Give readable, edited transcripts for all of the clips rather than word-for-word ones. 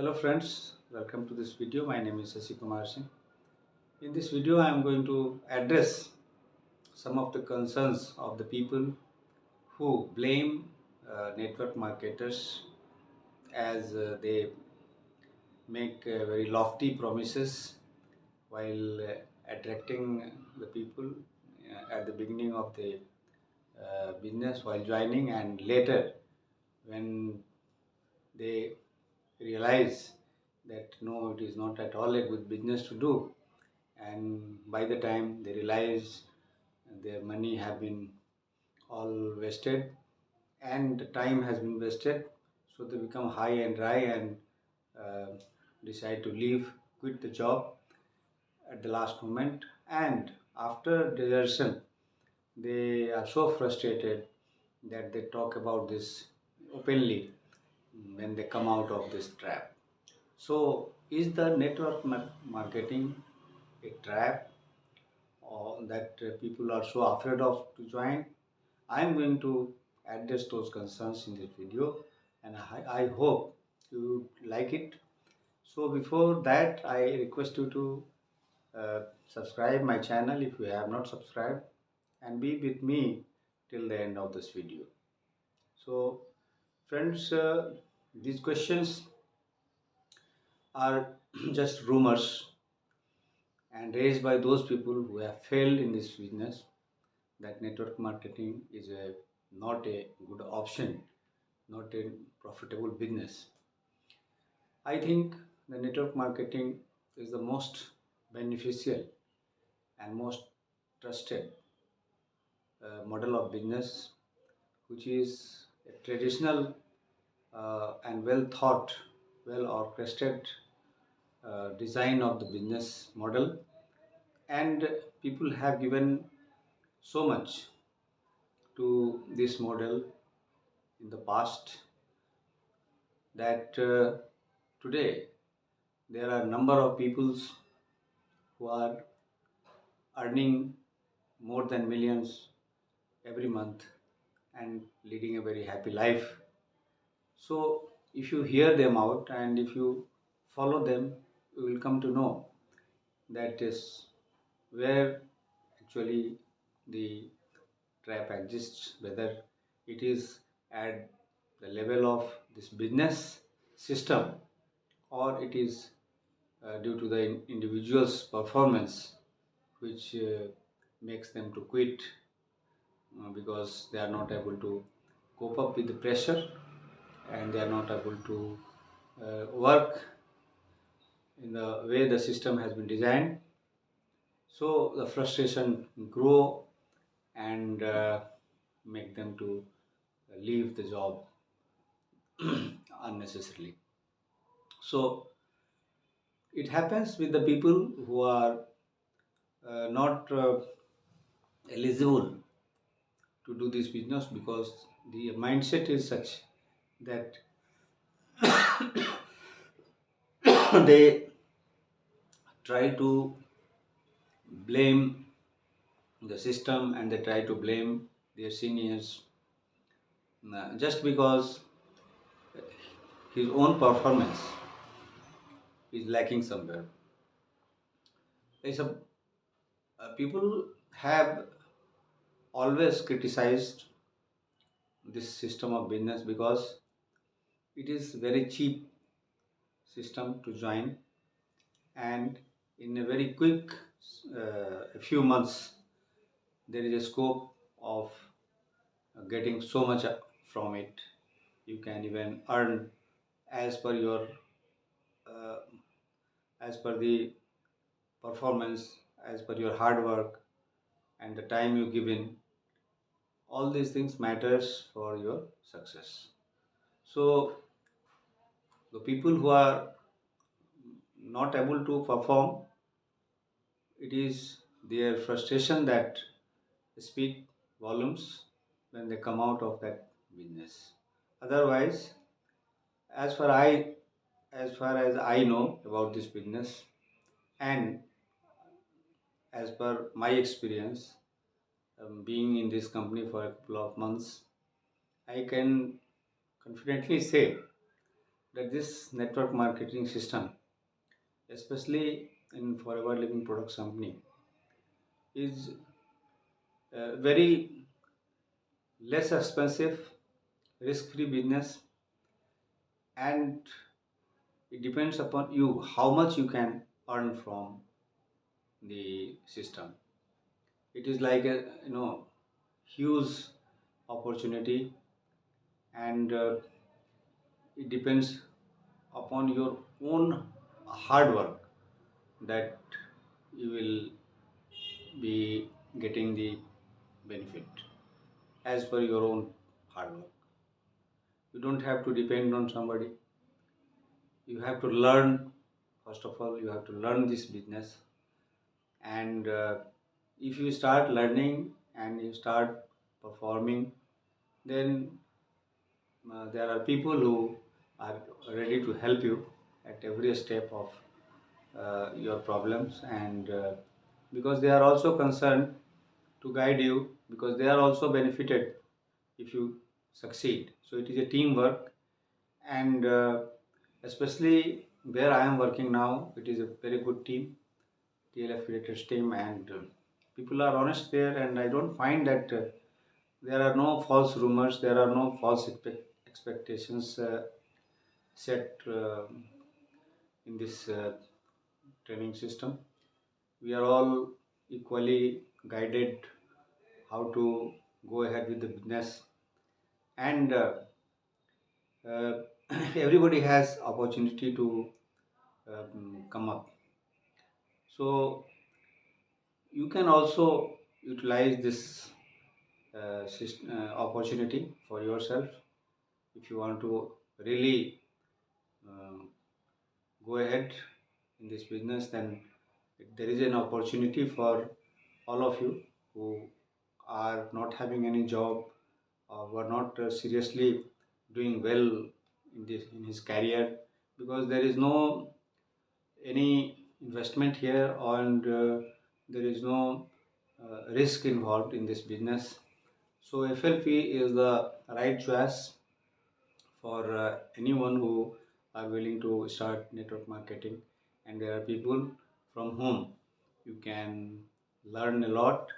Hello friends, welcome to this video. My name is Sasi Kumar Singh. In this video I am going to address some of the concerns of the people who blame network marketers as they make very lofty promises while attracting the people at the beginning of the business while joining, and later when they realize that no, it is not at all a good business to do, and by the time they realize their money have been all wasted and time has been wasted, so they become high and dry and uh, decide to leave, quit the job at the last moment. And after desertion they are so frustrated that they talk about this openly when they come out of this trap. So is the network marketing a trap, or that people are so afraid of to join? I am going to address those concerns in this video, and I hope you like it. So before that, I request you to subscribe my channel if you have not subscribed, and be with me till the end of this video. So friends, these questions are just rumors and raised by those people who have failed in this business, that network marketing is not a good option, not a profitable business. I think the network marketing is the most beneficial and most trusted model of business, which is a traditional and well thought, well orchestrated design of the business model. And people have given so much to this model in the past that today there are a number of peoples who are earning more than millions every month and leading a very happy life. So if you hear them out and if you follow them, you will come to know that is where actually the trap exists, whether it is at the level of this business system, or it is due to the individual's performance, which makes them to quit because they are not able to cope up with the pressure, and they are not able to work in the way the system has been designed. So the frustration grow and make them to leave the job unnecessarily. So it happens with the people who are not eligible to do this business, because the mindset is such that they try to blame the system and they try to blame their seniors just because his own performance is lacking somewhere. There's a, people have always criticized this system of business because it is very cheap system to join, and in a very quick a few months there is a scope of getting so much from it. You can even earn as per your uh, as per the performance, as per your hard work and the time you give in. All these things matters for your success. So the people who are not able to perform, it is their frustration that speak volumes when they come out of that business. Otherwise, as far I as far as I know about this business, and as per my experience, being in this company for a couple of months, I can confidently say that this network marketing system, especially in Forever Living Products Company, is very less expensive, risk-free business, and it depends upon you how much you can earn from the system. It is like a huge opportunity, and it depends upon your own hard work that you will be getting the benefit as per your own hard work. You don't have to depend on somebody. You have to learn. First of all, you have to learn this business, and if you start learning and you start performing, then there are people who are ready to help you at every step of your problems, and because they are also concerned to guide you, because they are also benefited if you succeed. So it is a teamwork, and especially where I am working now, it is a very good team, TLF creators team, and people are honest there, and I don't find that there are no false rumors, there are no false expectations set in this training system. We are all equally guided how to go ahead with the business, and uh, everybody has opportunity to come up. So you can also utilize this opportunity for yourself if you want to really uh, go ahead in this business. Then there is an opportunity for all of you who are not having any job, or who are not seriously doing well in his career, because there is no any investment here, and there is no risk involved in this business. So FLP is the right choice for anyone who are willing to start network marketing, and there are people from whom you can learn a lot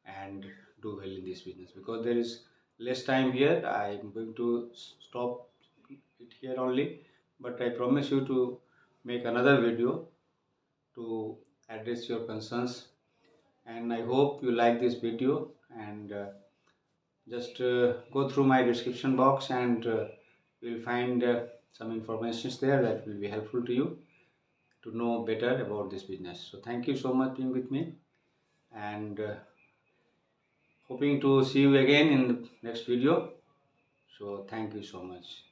and do well in this business. Because there is less time here, I am going to stop it here only, but I promise you to make another video to address your concerns, and I hope you like this video, and just go through my description box, and you will find some informations there that will be helpful to you to know better about this business. So thank you so much being with me, and hoping to see you again in the next video. So thank you so much.